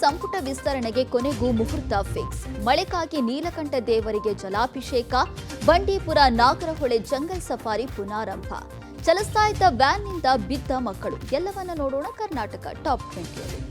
ಸಂಪುಟ ವಿಸ್ತರಣೆಗೆ ಕೊನೆಗೂ ಮುಹೂರ್ತ ಫಿಕ್ಸ್. ಮಳೆಗಾಗಿ ನೀಲಕಂಠ ದೇವರಿಗೆ ಜಲಾಭಿಷೇಕ, ಬಂಡೀಪುರ ನಾಗರಹೊಳೆ ಜಂಗಲ್ ಸಫಾರಿ ಪುನಾರಂಭ. ಚಲಿಸ್ತಾ ಇದ್ದ ವ್ಯಾನ್ನಿಂದ ಬಿದ್ದ ಮಕ್ಕಳು. ಎಲ್ಲವನ್ನ ನೋಡೋಣ ಕರ್ನಾಟಕ ಟಾಪ್ 20ಯಲ್ಲಿ.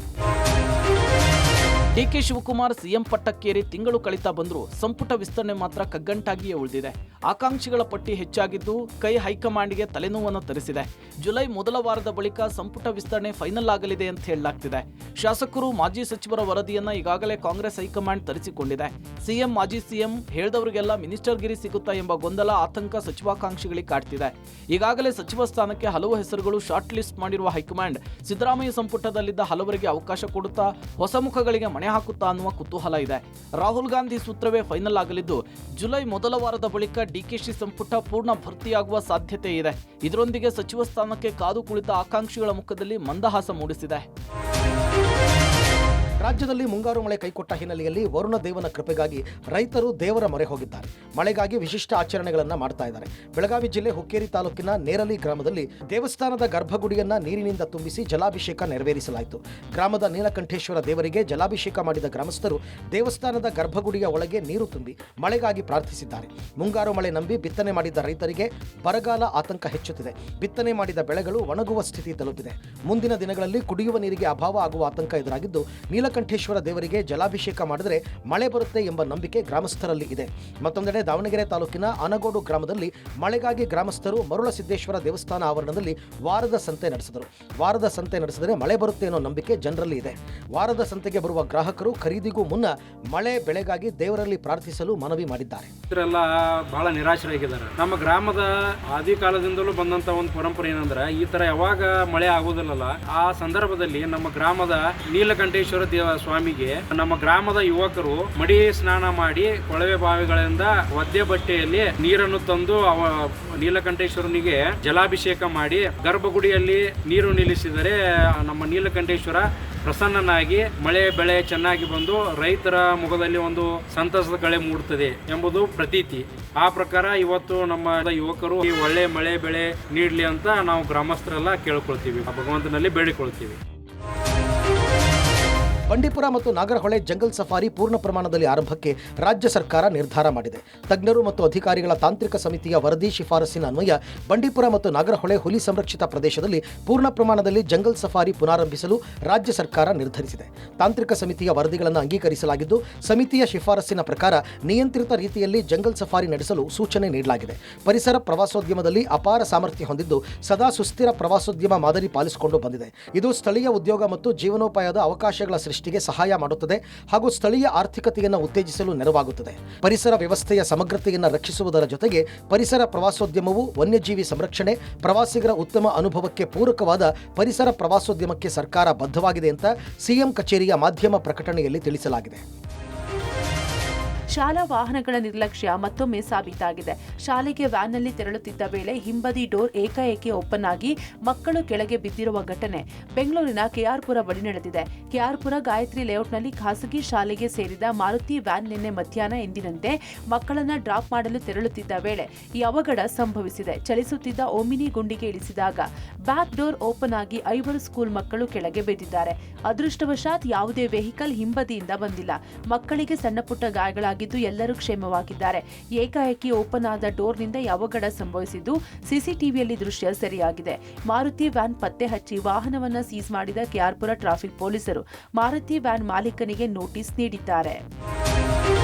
ಡಿಕೆ ಶಿವಕುಮಾರ್ ಸಿಎಂ ಪಟ್ಟಕ್ಕೇರಿ ತಿಂಗಳು ಕಳೀತಾ ಬಂದರೂ ಸಂಪುಟ ವಿಸ್ತರಣೆ ಮಾತ್ರ ಕಗ್ಗಂಟಾಗಿಯೇ ಉಳಿದಿದೆ. ಆಕಾಂಕ್ಷಿಗಳ ಪಟ್ಟಿ ಹೆಚ್ಚಾಗಿದ್ದು ಕೈ ಹೈಕಮಾಂಡ್ಗೆ ತಲೆನೋವನ್ನು ತರಿಸಿದೆ. ಜುಲೈ ಮೊದಲ ವಾರದ ಬಳಿಕ ಸಂಪುಟ ವಿಸ್ತರಣೆ ಫೈನಲ್ ಆಗಲಿದೆ ಅಂತ ಹೇಳಲಾಗ್ತಿದೆ. ಶಾಸಕರು, ಮಾಜಿ ಸಚಿವರ ವರದಿಯನ್ನ ಈಗಾಗಲೇ ಕಾಂಗ್ರೆಸ್ ಹೈಕಮಾಂಡ್ ತರಿಸಿಕೊಂಡಿದೆ. ಸಿಎಂ, ಮಾಜಿ ಸಿಎಂ ಹೇಳಿದವರಿಗೆಲ್ಲ ಮಿನಿಸ್ಟರ್ ಗಿರಿ ಸಿಗುತ್ತಾ ಎಂಬ ಗೊಂದಲ, ಆತಂಕ ಸಚಿವಾಕಾಂಕ್ಷಿಗಳಿಗೆ ಕಾಡ್ತಿದೆ. ಈಗಾಗಲೇ ಸಚಿವ ಸ್ಥಾನಕ್ಕೆ ಹಲವು ಹೆಸರುಗಳು ಶಾರ್ಟ್ ಲಿಸ್ಟ್ ಮಾಡಿರುವ ಹೈಕಮಾಂಡ್ ಸಿದ್ದರಾಮಯ್ಯ ಸಂಪುಟದಲ್ಲಿದ್ದ ಹಲವರಿಗೆ ಅವಕಾಶ ಕೊಡುತ್ತಾ ಹೊಸ ಮುಖಗಳಿಗೆ ಮಣೆ ಹಾಕುತ್ತಾ ಅನ್ನುವ ಕುತೂಹಲ ಇದೆ. ರಾಹುಲ್ ಗಾಂಧಿ ಸೂತ್ರವೇ ಫೈನಲ್ ಆಗಲಿದ್ದು ಜುಲೈ ಮೊದಲ ವಾರದ ಬಳಿಕ ಡಿಕೆಶಿ ಸಂಪುಟ ಪೂರ್ಣ ಭರ್ತಿಯಾಗುವ ಸಾಧ್ಯತೆ ಇದೆ. ಇದರೊಂದಿಗೆ ಸಚಿವ ಸ್ಥಾನಕ್ಕೆ ಕಾದು ಕುಳಿತ ಆಕಾಂಕ್ಷಿಗಳ ಮುಖದಲ್ಲಿ ಮಂದಹಾಸ ಮೂಡಿಸಿದೆ. ರಾಜ್ಯದಲ್ಲಿ ಮುಂಗಾರು ಮಳೆ ಕೈಕೊಟ್ಟ ಹಿನ್ನೆಲೆಯಲ್ಲಿ ವರುಣ ದೇವನ ಕೃಪೆಗಾಗಿ ರೈತರು ದೇವರ ಮೊರೆ ಹೋಗಿದ್ದಾರೆ. ಮಳೆಗಾಗಿ ವಿಶಿಷ್ಟ ಆಚರಣೆಗಳನ್ನು ಮಾಡ್ತಾ ಇದ್ದಾರೆ. ಬೆಳಗಾವಿ ಜಿಲ್ಲೆ ಹುಕ್ಕೇರಿ ತಾಲೂಕಿನ ನೇರಲಿ ಗ್ರಾಮದಲ್ಲಿ ದೇವಸ್ಥಾನದ ಗರ್ಭಗುಡಿಯನ್ನ ನೀರಿನಿಂದ ತುಂಬಿಸಿ ಜಲಾಭಿಷೇಕ ನೆರವೇರಿಸಲಾಯಿತು. ಗ್ರಾಮದ ನೀಲಕಂಠೇಶ್ವರ ದೇವರಿಗೆ ಜಲಾಭಿಷೇಕ ಮಾಡಿದ ಗ್ರಾಮಸ್ಥರು ದೇವಸ್ಥಾನದ ಗರ್ಭಗುಡಿಯ ಒಳಗೆ ನೀರು ತುಂಬಿ ಮಳೆಗಾಗಿ ಪ್ರಾರ್ಥಿಸಿದ್ದಾರೆ. ಮುಂಗಾರು ಮಳೆ ನಂಬಿ ಬಿತ್ತನೆ ಮಾಡಿದ್ದ ರೈತರಿಗೆ ಬರಗಾಲ ಆತಂಕ ಹೆಚ್ಚುತ್ತಿದೆ. ಬಿತ್ತನೆ ಮಾಡಿದ ಬೆಳೆಗಳು ಒಣಗುವ ಸ್ಥಿತಿ ತಲುಪಿದೆ. ಮುಂದಿನ ದಿನಗಳಲ್ಲಿ ಕುಡಿಯುವ ನೀರಿಗೆ ಅಭಾವ ಆಗುವ ಆತಂಕ ಎದುರಾಗಿದ್ದು ನೀಲಕಂಠೇಶ್ವರ ದೇವರಿಗೆ ಜಲಾಭಿಷೇಕ ಮಾಡಿದರೆ ಮಳೆ ಬರುತ್ತೆ ಎಂಬ ನಂಬಿಕೆ ಗ್ರಾಮಸ್ಥರಲ್ಲಿ ಇದೆ. ಮತ್ತೊಂದೆಡೆ ದಾವಣಗೆರೆ ತಾಲೂಕಿನ ಆನಗೋಡು ಗ್ರಾಮದಲ್ಲಿ ಮಳೆಗಾಗಿ ಗ್ರಾಮಸ್ಥರು ಮರುಳಸಿದ್ದೇಶ್ವರ ದೇವಸ್ಥಾನ ಆವರಣದಲ್ಲಿ ವಾರದ ಸಂತೆ ನಡೆಸಿದರೆ ಮಳೆ ಬರುತ್ತೆ ಅನ್ನೋ ನಂಬಿಕೆ ಜನರಲ್ಲಿ ಇದೆ. ವಾರದ ಸಂತೆಗೆ ಬರುವ ಗ್ರಾಹಕರು ಖರೀದಿಗೂ ಮುನ್ನ ಮಳೆ ಬೆಳೆಗಾಗಿ ದೇವರಲ್ಲಿ ಪ್ರಾರ್ಥಿಸಲು ಮನವಿ ಮಾಡಿದ್ದಾರೆ. ಇವರೆಲ್ಲ ಬಹಳ ನಿರಾಶರಾಗಿದ್ದಾರೆ. ನಮ್ಮ ಗ್ರಾಮದ ಆದಿ ಕಾಲದಿಂದಲೂ ಬಂದಂತ ಒಂದು ಪರಂಪರೆ ಏನಂದ್ರೆ ಈ ತರ ಯಾವಾಗ ಮಳೆ ಆಗೋದಿಲ್ಲಲ್ಲ ಆ ಸಂದರ್ಭದಲ್ಲಿ ನಮ್ಮ ಗ್ರಾಮದ ನೀಲಕಂಠೇಶ್ವರ ಸ್ವಾಮಿಗೆ ನಮ್ಮ ಗ್ರಾಮದ ಯುವಕರು ಮಡಿ ಸ್ನಾನ ಮಾಡಿ ಕೊಳವೆ ಬಾವಿಗಳಿಂದ ಒದ್ದೆ ಬಟ್ಟೆಯಲ್ಲಿ ನೀರನ್ನು ತಂದು ನೀಲಕಂಠೇಶ್ವರನಿಗೆ ಜಲಾಭಿಷೇಕ ಮಾಡಿ ಗರ್ಭಗುಡಿಯಲ್ಲಿ ನೀರು ನಿಲ್ಲಿಸಿದರೆ ನಮ್ಮ ನೀಲಕಂಠೇಶ್ವರ ಪ್ರಸನ್ನನಾಗಿ ಮಳೆ ಬೆಳೆ ಚೆನ್ನಾಗಿ ಬಂದು ರೈತರ ಮುಖದಲ್ಲಿ ಒಂದು ಸಂತಸದ ಕಳೆ ಮೂಡುತ್ತದೆ ಎಂಬುದು ಪ್ರತೀತಿ. ಆ ಪ್ರಕಾರ ಇವತ್ತು ನಮ್ಮ ಯುವಕರು ಈ ಒಳ್ಳೆ ಮಳೆ ಬೆಳೆ ನೀಡಲಿ ಅಂತ ನಾವು ಗ್ರಾಮಸ್ಥರೆಲ್ಲ ಕೇಳ್ಕೊಳ್ತೀವಿ, ಭಗವಂತನಲ್ಲಿ ಬೇಡಿಕೊಳ್ತೀವಿ. ಬಂಡೀಪುರ ಮತ್ತು ನಾಗರಹೊಳೆ ಜಂಗಲ್ ಸಫಾರಿ ಪೂರ್ಣ ಪ್ರಮಾಣದಲ್ಲಿ ಆರಂಭಕ್ಕೆ ರಾಜ್ಯ ಸರ್ಕಾರ ನಿರ್ಧಾರ ಮಾಡಿದೆ. ತಜ್ಞರು ಮತ್ತು ಅಧಿಕಾರಿಗಳ ತಾಂತ್ರಿಕ ಸಮಿತಿಯ ವರದಿ ಶಿಫಾರಸಿನ ಅನ್ವಯ ಬಂಡೀಪುರ ಮತ್ತು ನಾಗರಹೊಳೆ ಹುಲಿ ಸಂರಕ್ಷಿತ ಪ್ರದೇಶದಲ್ಲಿ ಪೂರ್ಣ ಪ್ರಮಾಣದಲ್ಲಿ ಜಂಗಲ್ ಸಫಾರಿ ಪುನಾರಂಭಿಸಲು ರಾಜ್ಯ ಸರ್ಕಾರ ನಿರ್ಧರಿಸಿದೆ. ತಾಂತ್ರಿಕ ಸಮಿತಿಯ ವರದಿಗಳನ್ನು ಅಂಗೀಕರಿಸಲಾಗಿದ್ದು ಸಮಿತಿಯ ಶಿಫಾರಸಿನ ಪ್ರಕಾರ ನಿಯಂತ್ರಿತ ರೀತಿಯಲ್ಲಿ ಜಂಗಲ್ ಸಫಾರಿ ನಡೆಸಲು ಸೂಚನೆ ನೀಡಲಾಗಿದೆ. ಪರಿಸರ ಪ್ರವಾಸೋದ್ಯಮದಲ್ಲಿ ಅಪಾರ ಸಾಮರ್ಥ್ಯ ಹೊಂದಿದ್ದು ಸದಾ ಸುಸ್ಥಿರ ಪ್ರವಾಸೋದ್ಯಮ ಮಾದರಿ ಪಾಲಿಸಿಕೊಂಡು ಬಂದಿದೆ. ಇದು ಸ್ಥಳೀಯ ಉದ್ಯೋಗ ಮತ್ತು ಜೀವನೋಪಾಯದ ಅವಕಾಶಗಳ ಸೃಷ್ಟಿಗೆ ಸಹಾಯ ಮಾಡುತ್ತದೆ ಹಾಗೂ ಸ್ಥಳೀಯ ಆರ್ಥಿಕತೆಯನ್ನು ಉತ್ತೇಜಿಸಲು ನೆರವಾಗುತ್ತದೆ. ಪರಿಸರ ವ್ಯವಸ್ಥೆಯ ಸಮಗ್ರತೆಯನ್ನು ರಕ್ಷಿಸುವುದರ ಜೊತೆಗೆ ಪರಿಸರ ಪ್ರವಾಸೋದ್ಯಮವು ವನ್ಯಜೀವಿ ಸಂರಕ್ಷಣೆ, ಪ್ರವಾಸಿಗರ ಉತ್ತಮ ಅನುಭವಕ್ಕೆ ಪೂರಕವಾದ ಪರಿಸರ ಪ್ರವಾಸೋದ್ಯಮಕ್ಕೆ ಸರ್ಕಾರ ಬದ್ಧವಾಗಿದೆ ಅಂತ ಸಿಎಂ ಕಚೇರಿಯ ಮಾಧ್ಯಮ ಪ್ರಕಟಣೆಯಲ್ಲಿ ತಿಳಿಸಲಾಗಿದೆ. ಶಾಲಾ ವಾಹನಗಳ ನಿರ್ಲಕ್ಷ್ಯ ಮತ್ತೊಮ್ಮೆ ಸಾಬೀತಾಗಿದೆ. ಶಾಲೆಗೆ ವ್ಯಾನ್ನಲ್ಲಿ ತೆರಳುತ್ತಿದ್ದ ವೇಳೆ ಹಿಂಬದಿ ಡೋರ್ ಏಕಾಏಕಿ ಓಪನ್ ಆಗಿ ಮಕ್ಕಳು ಕೆಳಗೆ ಬಿದ್ದಿರುವ ಘಟನೆ ಬೆಂಗಳೂರಿನ ಕೆಆರ್ಪುರ ಬಳಿ ನಡೆದಿದೆ. ಕೆಆರ್ಪುರ ಗಾಯತ್ರಿ ಲೇಔಟ್ನಲ್ಲಿ ಖಾಸಗಿ ಶಾಲೆಗೆ ಸೇರಿದ ಮಾರುತಿ ವ್ಯಾನ್ ನಿನ್ನೆ ಮಧ್ಯಾಹ್ನ ಎಂದಿನಂತೆ ಮಕ್ಕಳನ್ನ ಡ್ರಾಪ್ ಮಾಡಲು ತೆರಳುತ್ತಿದ್ದ ವೇಳೆ ಈ ಅವಘಡ ಸಂಭವಿಸಿದೆ. ಚಲಿಸುತ್ತಿದ್ದ ಓಮಿನಿ ಗುಂಡಿಗೆ ಇಳಿಸಿದಾಗ ಬ್ಯಾಕ್ ಡೋರ್ ಓಪನ್ ಆಗಿ 5 ಸ್ಕೂಲ್ ಮಕ್ಕಳು ಕೆಳಗೆ ಬಿದ್ದಿದ್ದಾರೆ. ಅದೃಷ್ಟವಶಾತ್ ಯಾವುದೇ ವೆಹಿಕಲ್ ಹಿಂಬದಿಯಿಂದ ಬಂದಿಲ್ಲ. ಮಕ್ಕಳಿಗೆ ಸಣ್ಣಪುಟ್ಟ ಗಾಯಗಳಾಗಿದ್ದು ಎಲ್ಲರೂ ಕ್ಷೇಮವಾಗಿದ್ದಾರೆ. ಏಕಾಏಕಿ ಓಪನ್ ಆದ ಡೋರ್ನಿಂದ ಅವಘಡ ಸಂಭವಿಸಿದ್ದು ಸಿಸಿಟಿವಿಯಲ್ಲಿ ದೃಶ್ಯ ಸೆರೆಯಾಗಿದೆ. ಮಾರುತಿ ವ್ಯಾನ್ ಪತ್ತೆ ಹಚ್ಚಿ ವಾಹನವನ್ನ ಸೀಸ್ ಮಾಡಿದ ಕೆಆರ್ಪುರ ಟ್ರಾಫಿಕ್ ಪೊಲೀಸರು ಮಾರುತಿ ವ್ಯಾನ್ ಮಾಲೀಕನಿಗೆ ನೋಟಿಸ್ ನೀಡಿದ್ದಾರೆ.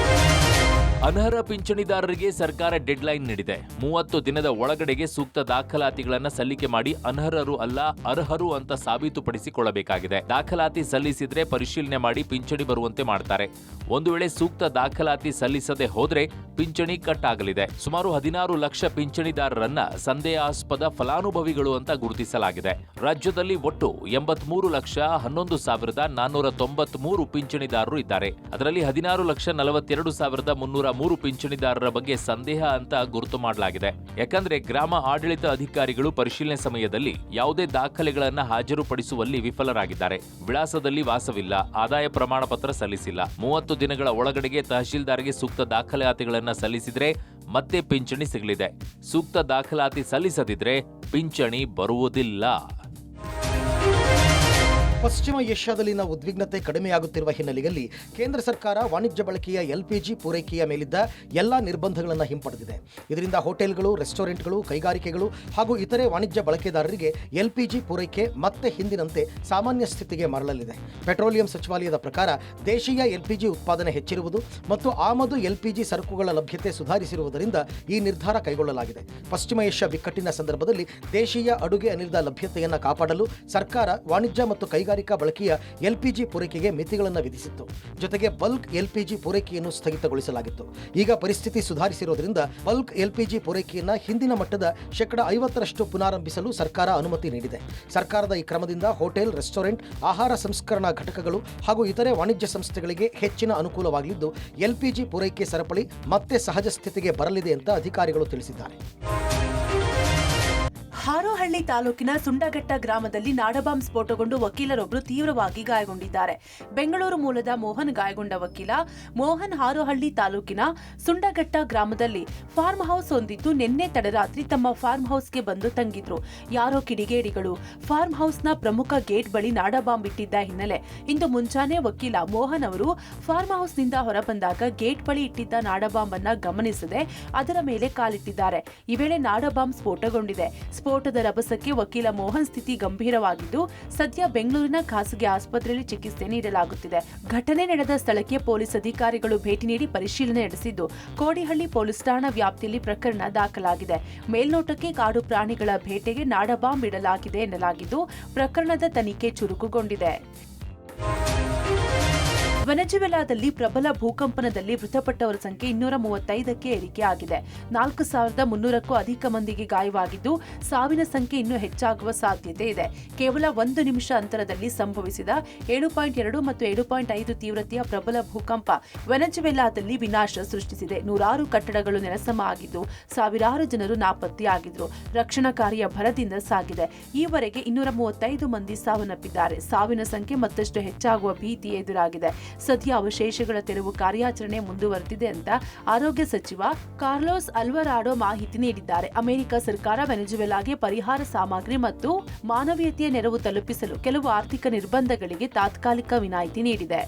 ಅನರ್ಹ ಪಿಂಚಣಿದಾರರಿಗೆ ಸರ್ಕಾರ ಡೆಡ್ಲೈನ್ ನೀಡಿದೆ. 30 ದಿನದ ಒಳಗಡೆಗೆ ಸೂಕ್ತ ದಾಖಲಾತಿಗಳನ್ನು ಸಲ್ಲಿಕೆ ಮಾಡಿ ಅನರ್ಹರು ಅಲ್ಲ ಅರ್ಹರು ಅಂತ ಸಾಬೀತುಪಡಿಸಿಕೊಳ್ಳಬೇಕಾಗಿದೆ. ದಾಖಲಾತಿ ಸಲ್ಲಿಸಿದ್ರೆ ಪರಿಶೀಲನೆ ಮಾಡಿ ಪಿಂಚಣಿ ಬರುವಂತೆ ಮಾಡ್ತಾರೆ. ಒಂದು ವೇಳೆ ಸೂಕ್ತ ದಾಖಲಾತಿ ಸಲ್ಲಿಸದೆ ಹೋದ್ರೆ ಪಿಂಚಣಿ ಕಟ್ ಆಗಲಿದೆ. ಸುಮಾರು 16 ಲಕ್ಷ ಪಿಂಚಣಿದಾರರನ್ನ ಸಂದೇಹಾಸ್ಪದ ಫಲಾನುಭವಿಗಳು ಅಂತ ಗುರುತಿಸಲಾಗಿದೆ. ರಾಜ್ಯದಲ್ಲಿ ಒಟ್ಟು 83,11,493 ಪಿಂಚಣಿದಾರರು ಇದ್ದಾರೆ. ಅದರಲ್ಲಿ 16,42,303 ಪಿಂಚಣಿದಾರರ ಬಗ್ಗೆ ಸಂದೇಹ ಅಂತ ಗುರುತು ಮಾಡಲಾಗಿದೆ. ಯಾಕಂದ್ರೆ ಗ್ರಾಮ ಆಡಳಿತ ಅಧಿಕಾರಿಗಳು ಪರಿಶೀಲನೆ ಸಮಯದಲ್ಲಿ ಯಾವುದೇ ದಾಖಲೆಗಳನ್ನ ಹಾಜರುಪಡಿಸುವಲ್ಲಿ ವಿಫಲರಾಗಿದ್ದಾರೆ. ವಿಳಾಸದಲ್ಲಿ ವಾಸವಿಲ್ಲ, ಆದಾಯ ಪ್ರಮಾಣ ಪತ್ರ ಸಲ್ಲಿಸಿಲ್ಲ. 30 ದಿನಗಳ ಒಳಗಡೆಗೆ ತಹಶೀಲ್ದಾರ್ಗೆ ಸೂಕ್ತ ದಾಖಲಾತಿಗಳನ್ನ ಸಲ್ಲಿಸಿದ್ರೆ ಮತ್ತೆ ಪಿಂಚಣಿ ಸಿಗಲಿದೆ. ಸೂಕ್ತ ದಾಖಲಾತಿ ಸಲ್ಲಿಸದಿದ್ರೆ ಪಿಂಚಣಿ ಬರುವುದಿಲ್ಲ. ಪಶ್ಚಿಮ ಏಷ್ಯಾದಲ್ಲಿನ ಉದ್ವಿಗ್ನತೆ ಕಡಿಮೆಯಾಗುತ್ತಿರುವ ಹಿನ್ನೆಲೆಯಲ್ಲಿ ಕೇಂದ್ರ ಸರ್ಕಾರ ವಾಣಿಜ್ಯ ಬಳಕೆಯ ಎಲ್ಪಿಜಿ ಪೂರೈಕೆಯ ಮೇಲಿದ್ದ ಎಲ್ಲಾ ನಿರ್ಬಂಧಗಳನ್ನು ಹಿಂಪಡೆದಿದೆ. ಇದರಿಂದ ಹೋಟೆಲ್ಗಳು, ರೆಸ್ಟೋರೆಂಟ್ಗಳು, ಕೈಗಾರಿಕೆಗಳು ಹಾಗೂ ಇತರೆ ವಾಣಿಜ್ಯ ಬಳಕೆದಾರರಿಗೆ ಎಲ್ಪಿಜಿ ಪೂರೈಕೆ ಮತ್ತೆ ಹಿಂದಿನಂತೆ ಸಾಮಾನ್ಯ ಸ್ಥಿತಿಗೆ ಮರಳಲಿದೆ. ಪೆಟ್ರೋಲಿಯಂ ಸಚಿವಾಲಯದ ಪ್ರಕಾರ ದೇಶೀಯ ಎಲ್ಪಿಜಿ ಉತ್ಪಾದನೆ ಹೆಚ್ಚಿರುವುದು ಮತ್ತು ಆಮದು ಎಲ್ಪಿಜಿ ಸರಕುಗಳ ಲಭ್ಯತೆ ಸುಧಾರಿಸಿರುವುದರಿಂದ ಈ ನಿರ್ಧಾರ ಕೈಗೊಳ್ಳಲಾಗಿದೆ. ಪಶ್ಚಿಮ ಏಷ್ಯಾ ಬಿಕ್ಕಟ್ಟಿನ ಸಂದರ್ಭದಲ್ಲಿ ದೇಶೀಯ ಅಡುಗೆ ಅನಿಲದ ಲಭ್ಯತೆಯನ್ನು ಕಾಪಾಡಲು ಸರ್ಕಾರ ವಾಣಿಜ್ಯ ಮತ್ತು ಕೈಗಾರಿಕಾ ಬಳಕೆಯ ಎಲ್ಪಿಜಿ ಪೂರೈಕೆಗೆ ಮಿತಿಗಳನ್ನು ವಿಧಿಸಿತ್ತು. ಜೊತೆಗೆ ಬಲ್ಕ್ ಎಲ್ಪಿಜಿ ಪೂರೈಕೆಯನ್ನು ಸ್ಥಗಿತಗೊಳಿಸಲಾಗಿತ್ತು. ಈಗ ಪರಿಸ್ಥಿತಿ ಸುಧಾರಿಸಿರುವುದರಿಂದ ಬಲ್ಕ್ ಎಲ್ಪಿಜಿ ಪೂರೈಕೆಯನ್ನು ಹಿಂದಿನ ಮಟ್ಟದ 50% ಪುನರಾರಂಭಿಸಲು ಸರ್ಕಾರ ಅನುಮತಿ ನೀಡಿದೆ. ಸರ್ಕಾರದ ಈ ಕ್ರಮದಿಂದ ಹೋಟೆಲ್, ರೆಸ್ಟೋರೆಂಟ್, ಆಹಾರ ಸಂಸ್ಕರಣಾ ಘಟಕಗಳು ಹಾಗೂ ಇತರೆ ವಾಣಿಜ್ಯ ಸಂಸ್ಥೆಗಳಿಗೆ ಹೆಚ್ಚಿನ ಅನುಕೂಲವಾಗಲಿದ್ದು ಎಲ್ಪಿಜಿ ಪೂರೈಕೆ ಸರಪಳಿ ಮತ್ತೆ ಸಹಜ ಸ್ಥಿತಿಗೆ ಬರಲಿದೆ ಅಂತ ಅಧಿಕಾರಿಗಳು ತಿಳಿಸಿದ್ದಾರೆ. ಹಾರೋಹಳ್ಳಿ ತಾಲೂಕಿನ ಸುಂಡಘಟ್ಟ ಗ್ರಾಮದಲ್ಲಿ ನಾಡಬಾಂಬ್ ಸ್ಫೋಟಗೊಂಡು ವಕೀಲರೊಬ್ಬರು ತೀವ್ರವಾಗಿ ಗಾಯಗೊಂಡಿದ್ದಾರೆ. ಬೆಂಗಳೂರು ಮೂಲದ ಮೋಹನ್ ಗಾಯಗೊಂಡ ವಕೀಲ ಮೋಹನ್ ಹಾರೋಹಳ್ಳಿ ತಾಲೂಕಿನ ಸುಂಡಘಟ್ಟ ಗ್ರಾಮದಲ್ಲಿ ಫಾರ್ಮ್ ಹೌಸ್ ಹೊಂದಿದ್ದು ನಿನ್ನೆ ತಡರಾತ್ರಿ ತಮ್ಮ ಫಾರ್ಮ್ ಹೌಸ್ಗೆ ಬಂದು ತಂಗಿದ್ರು. ಯಾರೋ ಕಿಡಿಗೇಡಿಗಳು ಫಾರ್ಮ್ ಹೌಸ್ನ ಪ್ರಮುಖ ಗೇಟ್ ಬಳಿ ನಾಡಬಾಂಬ್ ಇಟ್ಟಿದ್ದ ಹಿನ್ನೆಲೆ ಇಂದು ಮುಂಜಾನೆ ವಕೀಲ ಮೋಹನ್ ಅವರು ಫಾರ್ಮ್ ಹೌಸ್ನಿಂದ ಹೊರಬಂದಾಗ ಗೇಟ್ ಬಳಿ ಇಟ್ಟಿದ್ದ ನಾಡಬಾಂಬ್ ಅನ್ನ ಗಮನಿಸದೆ ಅದರ ಮೇಲೆ ಕಾಲಿಟ್ಟಿದ್ದಾರೆ. ಈ ವೇಳೆ ನಾಡಬಾಂಬ್ ಸ್ಫೋಟಗೊಂಡಿದೆ. ಸ್ಫೋಟದ ರಭಸಕ್ಕೆ ವಕೀಲ ಮೋಹನ್ ಸ್ಥಿತಿ ಗಂಭೀರವಾಗಿದ್ದು ಸದ್ಯ ಬೆಂಗಳೂರಿನ ಖಾಸಗಿ ಆಸ್ಪತ್ರೆಯಲ್ಲಿ ಚಿಕಿತ್ಸೆ ನೀಡಲಾಗುತ್ತಿದೆ. ಘಟನೆ ನಡೆದ ಸ್ಥಳಕ್ಕೆ ಪೊಲೀಸ್ ಅಧಿಕಾರಿಗಳು ಭೇಟಿ ನೀಡಿ ಪರಿಶೀಲನೆ ನಡೆಸಿದ್ದು ಕೋಡಿಹಳ್ಳಿ ಪೊಲೀಸ್ ಠಾಣಾ ವ್ಯಾಪ್ತಿಯಲ್ಲಿ ಪ್ರಕರಣ ದಾಖಲಾಗಿದೆ. ಮೇಲ್ನೋಟಕ್ಕೆ ಕಾಡು ಪ್ರಾಣಿಗಳ ಬೇಟೆಗೆ ನಾಡಬಾಂಬ್ ಇಡಲಾಗಿದೆ ಎನ್ನಲಾಗಿದ್ದು ಪ್ರಕರಣದ ತನಿಖೆ ಚುರುಕುಗೊಂಡಿದೆ. ವೆನೆಜುವೆಲಾದಲ್ಲಿ ಪ್ರಬಲ ಭೂಕಂಪನದಲ್ಲಿ ಮೃತಪಟ್ಟವರ ಸಂಖ್ಯೆ 235ಕ್ಕೆ ಏರಿಕೆಯಾಗಿದೆ. 4300ಕ್ಕೂ ಅಧಿಕ ಮಂದಿಗೆ ಗಾಯವಾಗಿದ್ದು ಸಾವಿನ ಸಂಖ್ಯೆ ಇನ್ನೂ ಹೆಚ್ಚಾಗುವ ಸಾಧ್ಯತೆ ಇದೆ. ಕೇವಲ 1 ನಿಮಿಷ ಅಂತರದಲ್ಲಿ ಸಂಭವಿಸಿದ 7.2 ಮತ್ತು 7.5 ತೀವ್ರತೆಯ ಪ್ರಬಲ ಭೂಕಂಪ ವೆನೆಜುವೆಲಾದಲ್ಲಿ ವಿನಾಶ ಸೃಷ್ಟಿಸಿದೆ. ನೂರಾರು ಕಟ್ಟಡಗಳು ನೆಲಸಮ ಆಗಿದ್ದು ಸಾವಿರಾರು ಜನರು ನಾಪತ್ತೆಯಾಗಿದ್ರು. ರಕ್ಷಣಾ ಕಾರ್ಯ ಭರದಿಂದ ಸಾಗಿದೆ. ಈವರೆಗೆ 235 ಮಂದಿ ಸಾವನ್ನಪ್ಪಿದ್ದಾರೆ. ಸಾವಿನ ಸಂಖ್ಯೆ ಮತ್ತಷ್ಟು ಹೆಚ್ಚಾಗುವ ಭೀತಿ ಎದುರಾಗಿದೆ. ಸದ್ಯ ಅವಶೇಷಗಳ ತೆರವು ಕಾರ್ಯಾಚರಣೆ ಮುಂದುವರೆದಿದೆ ಅಂತ ಆರೋಗ್ಯ ಸಚಿವ ಕಾರ್ಲೋಸ್ ಅಲ್ವರಾಡೋ ಮಾಹಿತಿ ನೀಡಿದ್ದಾರೆ. ಅಮೆರಿಕ ಸರ್ಕಾರ ವೆನೆಜುವೆಲಾಗೆ ಪರಿಹಾರ ಸಾಮಗ್ರಿ ಮತ್ತು ಮಾನವೀಯತೆಯ ನೆರವು ತಲುಪಿಸಲು ಕೆಲವು ಆರ್ಥಿಕ ನಿರ್ಬಂಧಗಳಿಗೆ ತಾತ್ಕಾಲಿಕ ವಿನಾಯಿತಿ ನೀಡಿದೆ.